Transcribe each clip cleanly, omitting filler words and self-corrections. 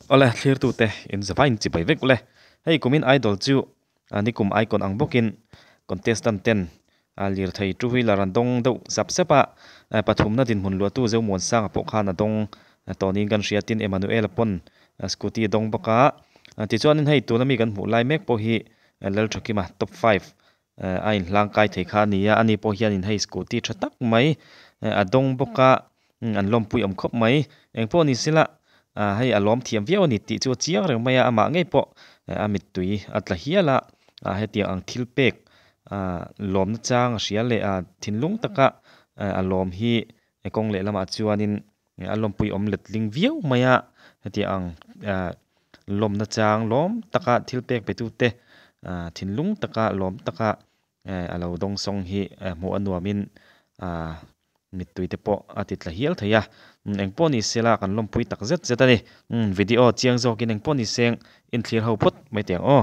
Ola clear tu te in zava in chi bai vek le hei kumin idol chu ani kum icon ang bokin contestant ten lir thei tu hui laran dong do sap sepa pathum na din hun lu tu zeu mon sang po khan adong toni gan riatin Emmanuel pon scooty dong boka ti chuan in hei tu na mi kan mu lai mek po hi lel thakima top 5 ain lang kai thei kha nia ani po hian in hei scooty thatak mai adong boka an lom pui om khop mai engpo ni sila hei alom thiam viau ni ti chu chiang reng maya ama ngei po amit tui atla hiala heti ang thil pek lom na chang ria le thinlung taka alom hi ekong le lama chuanin alom pui om let ling viau maya heti ang lom na chang lom taka thil pek pe tu te thinlung taka lom taka alo dong song hi mo anuamin mitui te po atitla hial thaya engpo ni sela kan lom pui tak zet zet ani video chiang zo kin engpo ni seng in clear ho pot mai tiang o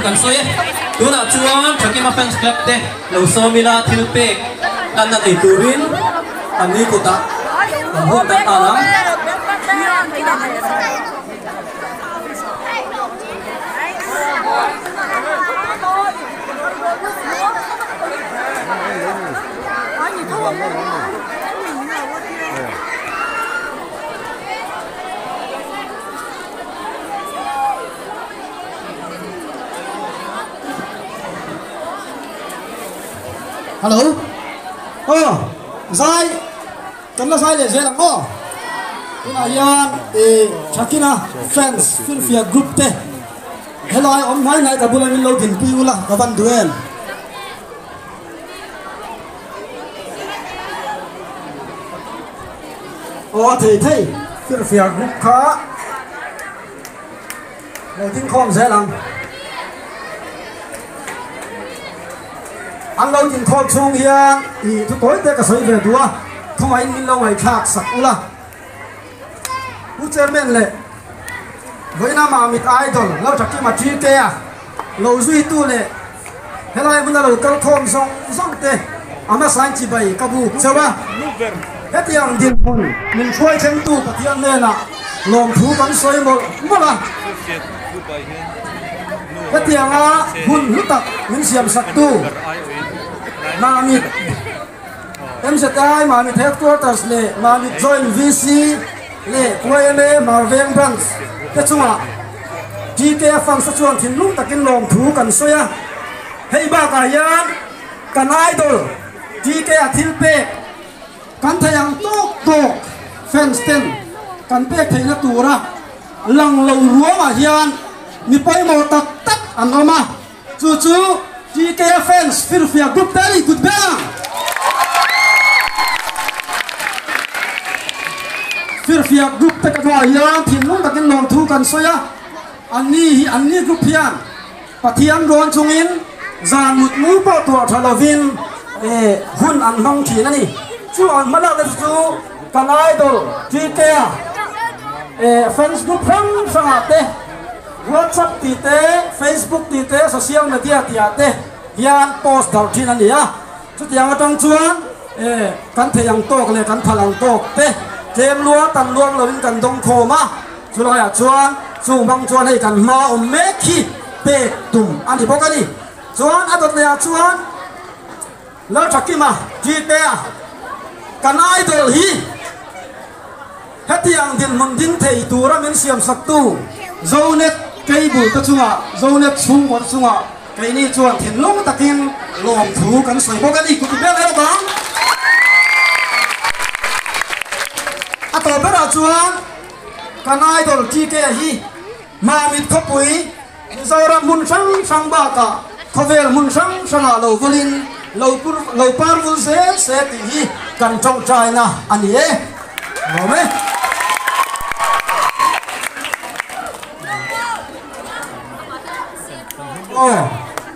kan so ye tu na chuan thaki ma fans club te lo so mila thil pe kan na ei turin ani ko ta hon ta alam Hello. Zai. Kan la sai le je lang mo. Ina yan Shakina fans Philadelphia group te. Hello ai om nai nai ta bulan min lo din pi ula ka van duen. Thei thei Philadelphia group kha. Lo tin khom je lang. Anh lâu tin thọ chung hiền thì tôi tối tới cả sấy về đua không ai min lâu ngày khác sặc ula chairman le với nam mà mit idol lâu chắc cái mà chi kê à lâu duy tu le helai mun lâu câu thom song song te ama sang chi bai kabu chawa hết yang din hun mình chuai chen tu pathian le na lom thu kan soi mo la hết yang a hun lutak min siam sak tu mà mit em sẽ tay mà mit headquarters le mà mit join VC le quay Marvin Branch cái chung à chỉ cái phong sát chuan thìn lung takin lom thu kan soya hei ba ka yan kan idol chỉ cái thil pe kan thayang tok fans ten kan pe thei na tura lang lo ruwa ma hian mi pai mo tak an oma chu chỉ cái fans Philadelphia group tali good bang Philadelphia group te ka yan thìn lung takin lom thu kan soya anh ni group hian pathian ron chungin zan mut mu po to thalovin hun an hong thi nani chu an mala le chu kan idol ti ke fans group sang ate WhatsApp ti te Facebook ti te social media ti ate hian post dal thin ani a chu tiang atang chuan kan theyang tok le kan thalang tok te jem lua tan luang lovin kan dong khoma chu la ya chuan chu bang chuan hei kan ma om me khi pe tum ani bokani chuan atot le chuan lo thakima ji te kan idol hi hetiang din mun din thei tura min siam sak tu zonet cable ta chunga zonet chung wa chunga kai ni chuan thin long takin lom thu kan soi bokani ku bel he bang ato bera chuan kan idol ji ke hi mà mình có bụi giờ ra mun sang ba cả có về mun sang à lâu volin lâu par vul sẽ thì cần trong trai na anh ấy rồi mấy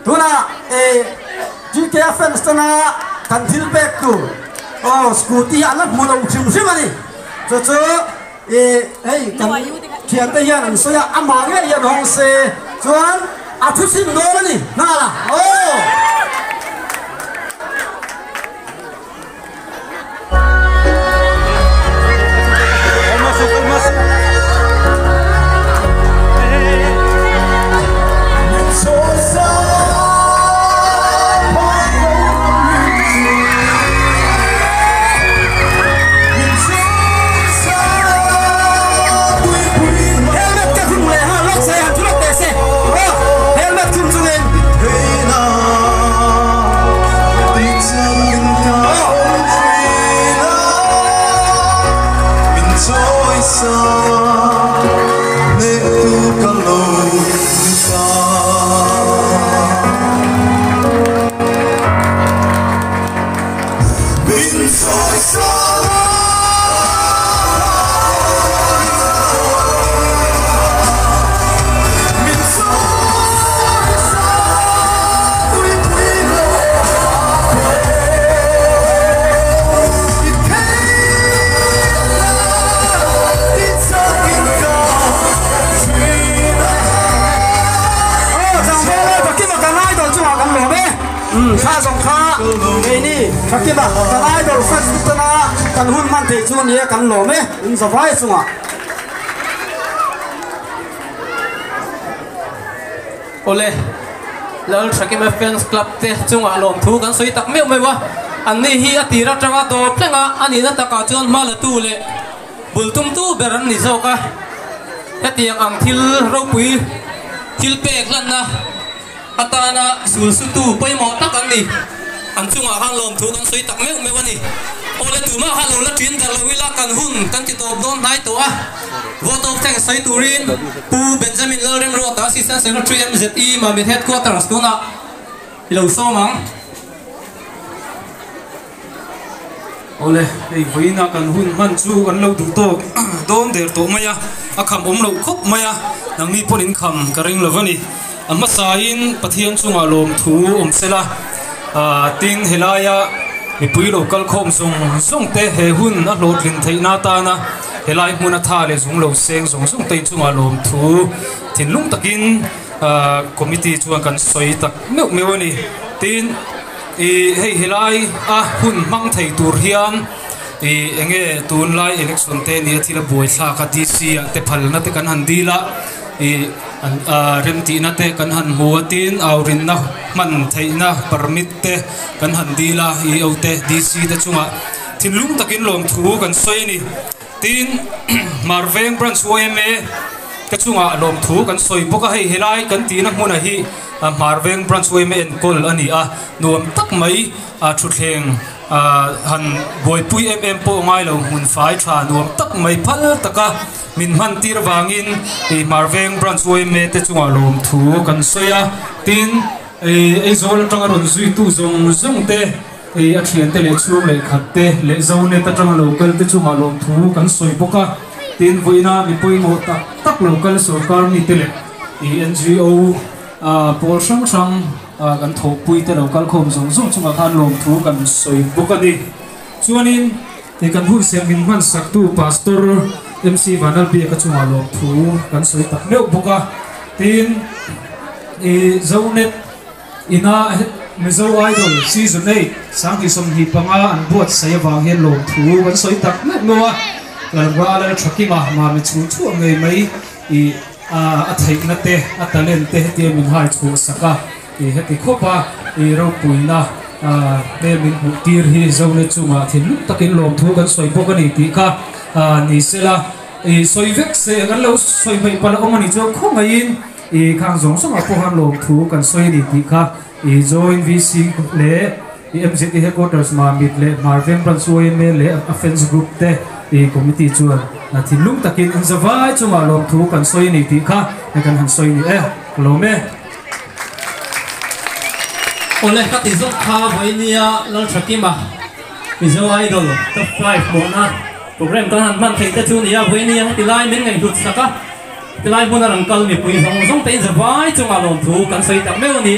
tu na GKF fans na cần thiếu back tu scooty anh muốn đầu chim chim anh cho hey cần thiền tây hiền so ya ama nghe ya hong se chuan a thu sim do ni na la sa song kha cái ni thắc ba kan idol fans na kan hun man thei chu ni kan lo me in za vai sunga ole lal thaki ma fans club te chunga lom thu kan soi tak meu mai wa an ni hi atira tanga to plenga ani na taka chon mal tu le bultum tu beran ni zo ka hetiang ang thil ro pui thil pek lan na atana sul su tu pai mo tak an ni an chunga hang lom thu kan soi tak meu mai wa ni ole tu ma halo la tin dar la wila kan hun kan ti top don nai to a vote of thanks sai turin pu Benjamin Lorem Rota assistant secretary MZE ma mit headquarters tuna lo so mang ole ei voina kan hun man chu kan lo du to don der to maya akham om lo khop maya nangmi ponin kham karing lovani amma sain pathian chunga lom thu om sela tin helaya mi pui local khom song te he hun a lot lin theina ta na helai muna tha le zung lo seng zong zong tei chunga lom thu thin lung takin committee chuan kan soi tak meu meu ani tin hei helai a hun mang thei tur hian enge tun lai election te ni thila boi thla ka dc te phal na te kan han dila rem ti na te kan han huatin aurin na man theina permit te kan han dila ote dc te chunga thin lung takin lom thu kan soi ni tin marveng branch OMA ka chunga lom thu kan soi boka hei helai kan ti na hmuna hi marveng branch OMA en kol ani a nuam tak mai thuthleng han boi pui po ngai lo mun fai tha nuam tak mai phal taka min man tir wangin marveng branch OMA te chunga lom thu kan soya tin zol tanga ron zui tu zong zong te a thian te le chu le khat te le zo ne ta tanga local te chunga lom thu kan soi boka tin voina mi poi mo tak local sarkar mi te le NGO por sang sang kan thok pui te local khom zong zong chunga khan lom thu kan soi boka ni chuanin kan hu sem min man sak tu pastor MC Vanal P ka chunga lom thu kan soi tak meu boka tin zonet ina Mizo Idol season 8 sang ki som hi panga an buat sai wang hian lom thu kan soi tak na noa kalwa la thaki ma mi chu chu ngai mai a thai na te a talent te te min hai chu saka heti khopa ro puina ne min hu tir hi zonet chunga thin takin lom thu kan soi bok ani ti kha ni sela soi vek se kan lo soi mai pala omani chu khongain khang zong song a po han lom thu kan soi ni ti kha join VC le MZT headquarters ma mit le Marveng branch OMA le offense group te committee chuan thin lung takin in zawai chunga lom thu kan soi ni ti kha kan han soi ni lome ole ka ti zong kha voinia lal thakima Mizo Idol top 5 bona program kan han man thei te chu nia voinia ti lai men ngai lut saka ti lai bona rang kal mi pui zong zong te zawai chunga lom thu kan soi tak meu ni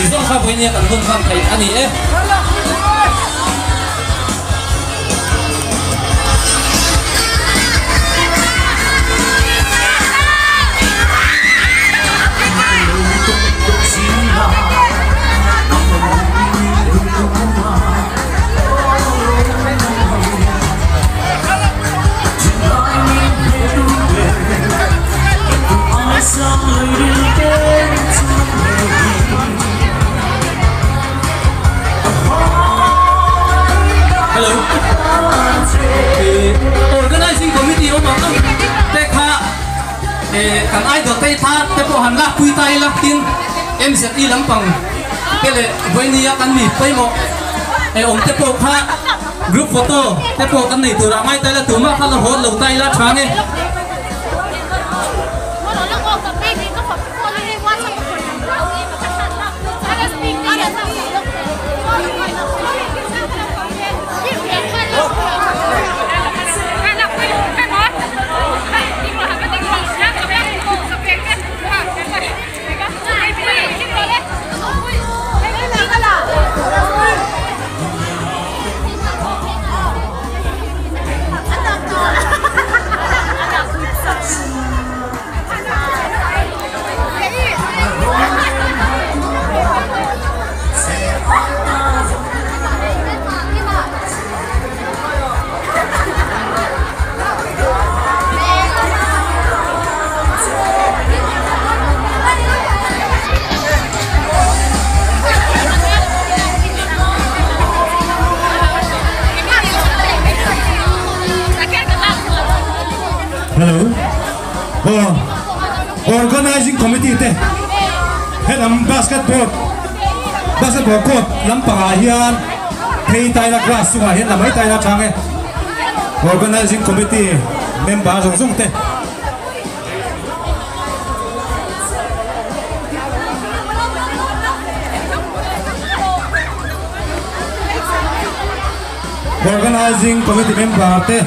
izong kha voinia kan hun khan thei ani Hello. Organizing committee of Tekha kan idol tay tha te po han la pui tai la tin MZE lampang kele voinia kan mi pai mo om te po kha group photo te po kan nei tu ra mai tai la tu ma kha la hol lo tai la thang e Hello. Organizing committee te. Head basketball court lampanga hian thei tai la class sunga hian lamai tai la thange. Organizing committee member zong zong te. Organizing committee member te.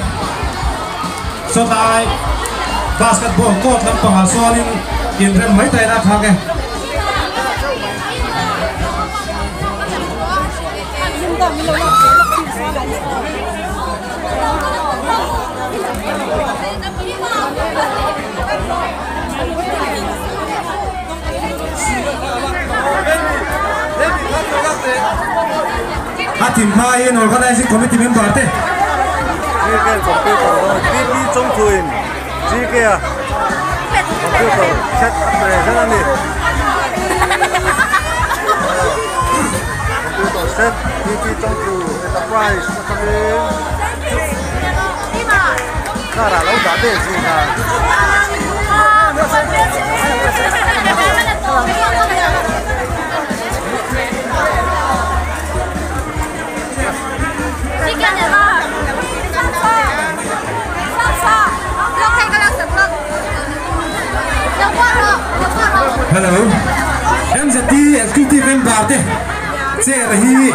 So tai basketball court lampanga sonin in rem mai tai la thange. team mai in organizing committee member te GK computer TV trong thuyền GK computer set operation này computer set TV trong thuyền enterprise cái là lâu đã để gì nào hello em sẽ đi executive member te che rahi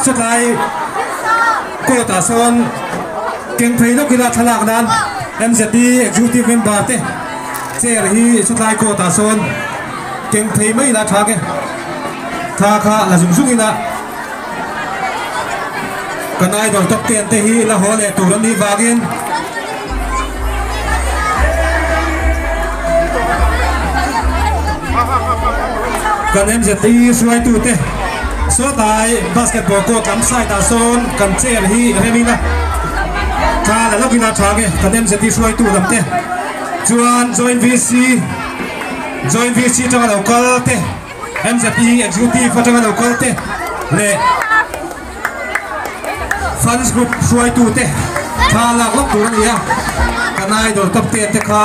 satlai ko ta son keng phei lo kila thalak nan em sẽ đi executive member te che rahi satlai ko ta son keng phei mai la thake tha kha la zum zum ina kanai dol top ten te hi la hole turan ni wagin kan em zeti suai tu te so tai basketball ko kam sai ta son kan chair hi remina ka la lokina thage kan em zeti suai tu lam te chuan join vc tanga local te em zeti executive tanga local te le fans group suai tu te tha la lok tu ni ya kanai dol top te kha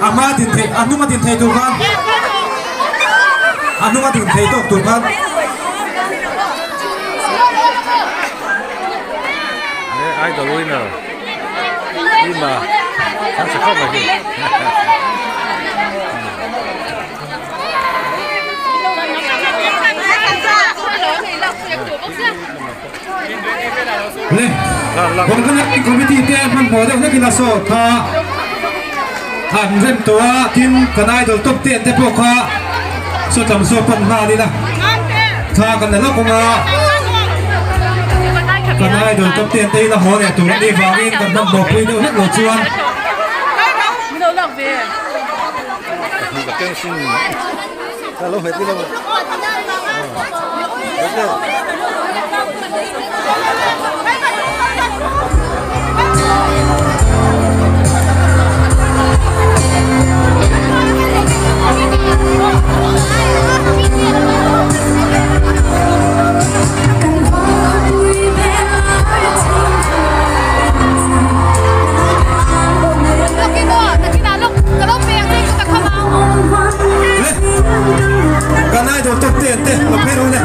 ama din thei anuma din thei tu kan anuma din thei to tu kan ai the winner Ima hắn sẽ không phải gì le kon kan committee te man mo de kina so tha han rem to tin kanai dol top ten te po kha so tam so pan ma ni la tha kan la ko nga kanai dol top ten te la ho ne tu ni wa win kan nam bo pui do hết lo chuan cái xin ta lâu hết đi đâu kanai dol top ten te lo pero ne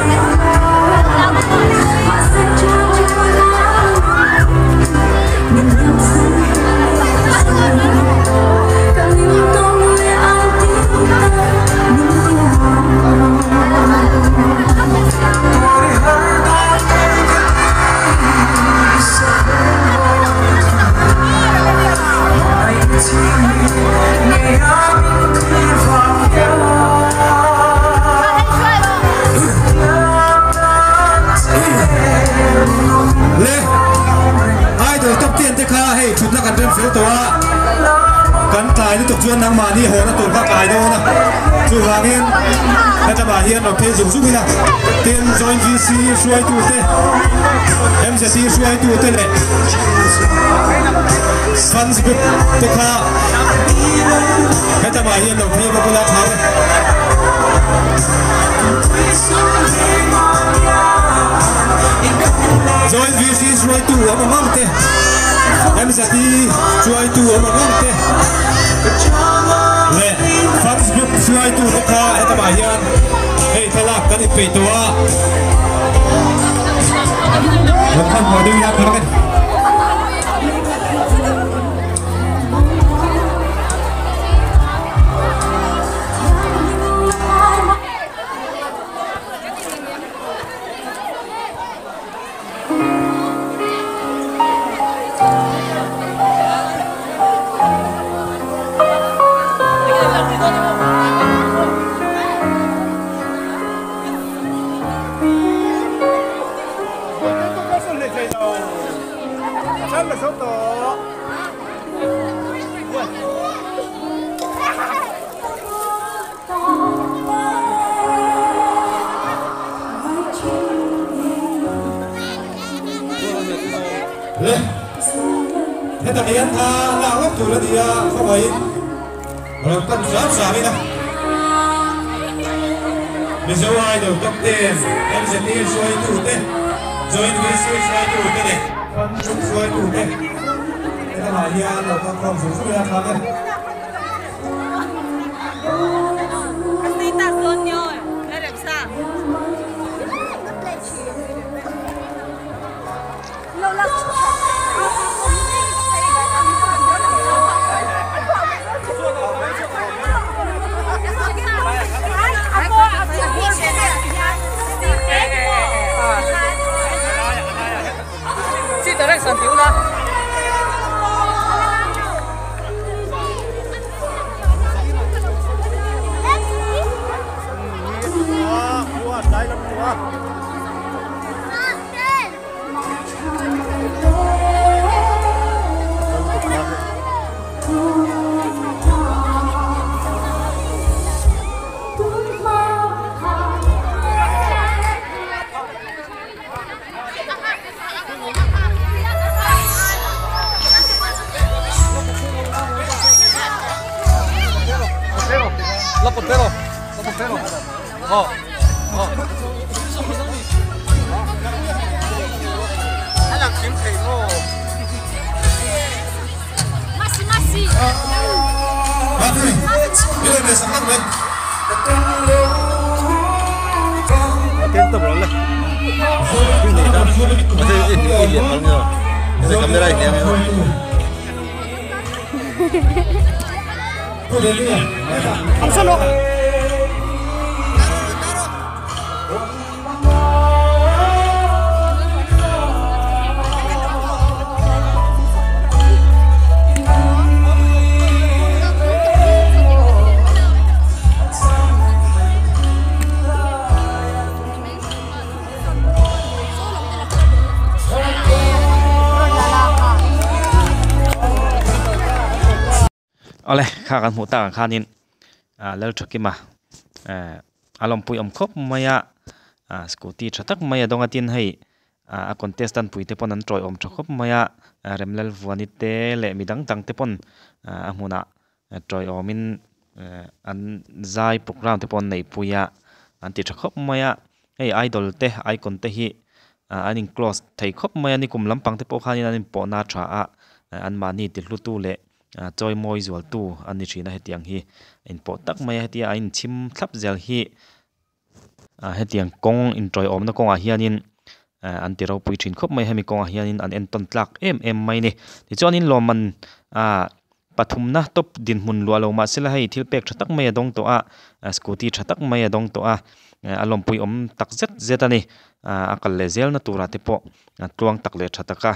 chụp nó cần trên phiếu to cắn tài liên tục chuyên năng mà đi hồ nó tụt các bài đâu nè chụp vàng yênให้จะมาเฮียนเราเพย์ยุ่งๆนะเตียน join VC ช่วยตัวเต้ MCC ช่วยตัวเต้เลย Fans group ตัวข้าให้จะมาเฮียนเราเพย์มาบุญละทางjoin VC ช่วยตัวมามั่งเต้ MCC ช่วยตัวมามั่งเต้le fans group suai tu ka eta ba hian hei thalak kan ipe to a kan ho ding ya kan ta la ngốc tu la dia không phải rồi tân giáo đi nè bây giờ ai được cấp tiền em sẽ đi xoay tủ tên rồi đi xoay tủ tên này phân chúng xoay tủ tên đây là bài kia đầu con không xuống xuống ra làm đây sản phiếu đó. Lo portero. Alam kiếm thầy ngô. Masih. Aduh, bila dia sangat baik. Tiến tập rồi lên. Cái gì đó? Mà thấy cái liệt không nhờ. Cái camera này em. Không sao đâu. Ole khá gan hụt ta khanin lel thakima alom pui om khop maya scooty thatak maya donga tin hei a contestant pui te pon an troi om thakop maya remlel vuani te le midang tang te pon amuna troi omin an zai program te pon nei puya anti thakop maya hei idol te icon te hi anin close thei khop maya ni kum lampang te po khanin anin po na tha a an mani ti hlutu le joy moi zual tu ani thina hetiang hi in po tak mai hetia in chim thlap zel hi hetiang kong in troi om na konga hianin an ti ro pui thin khop mai hemi konga hianin an en ton tlak em mai ni ti chuanin loman pathum na top din mun lua lo ma sela hei thil pek thatak mai dong to a scooty thatak mai dong to a alom pui om tak zet ani akal le zel na tura te po tuang tak le thataka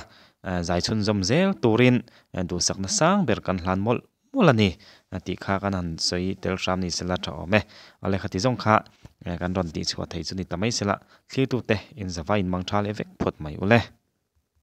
zai chun zom zel turin du sakna sang ber kan hlan molani ti kha kan han soi tel ram ni sela tha ome ale khati jong kha kan ron ti chhuat thei chuni tamai sela thli tu te in zawa in mangthal evek phot mai ule